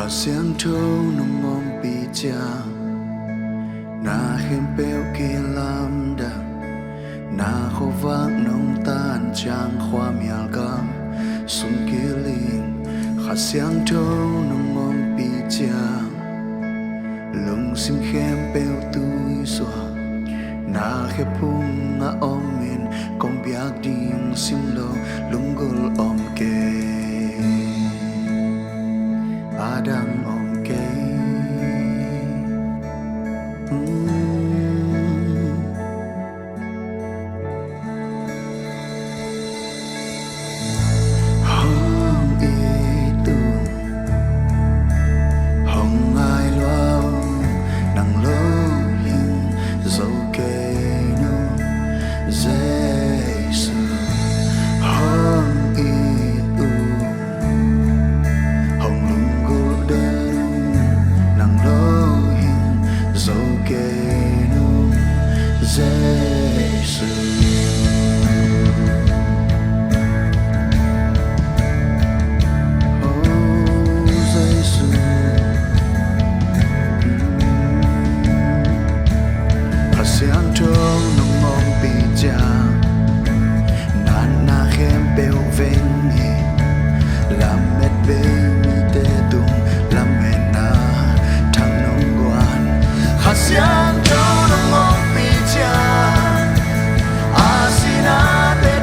Hasiang thâu nong om pi cha na hem peo ki lam da na khovak nong tan chang khwa mial gam sun ki ling hasiang thâu nong om pi cha lung sim khem peo tui swa na khe phung a om min kong biak ding sim lo lungul om ke adang om ke hong itu hong ai loao nang lo hin dấu ke no Jesus hong itu hong lungul den nang lo hin dấu ke no Jesus. Hasiang thâu nong om pi cha nan na khem peo ven hi lam met be mi te tung lam me na thang nong guan hasiang thâu nong om pi cha asina te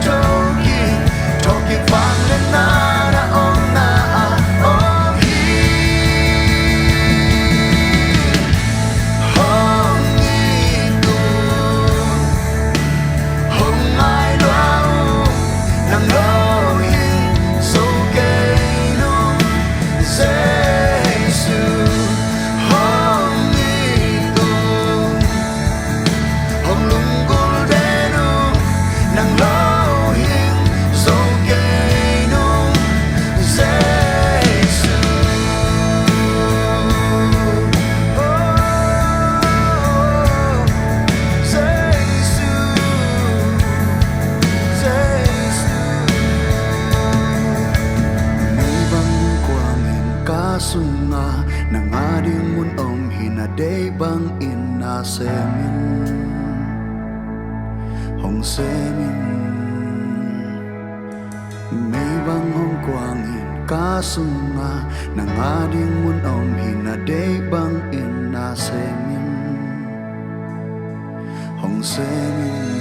thoki vang lên na na om na om hi hong itu hong ai loao nang lo hin dấu ke no Jesus hong itu hong lungul denu nang lo hin dấu ke no Jesus sunga nang ading mun om hinaday bang ina semin hong semin may bang hong kwangin kasunga nang ading mun om hinaday bang ina semin hong semin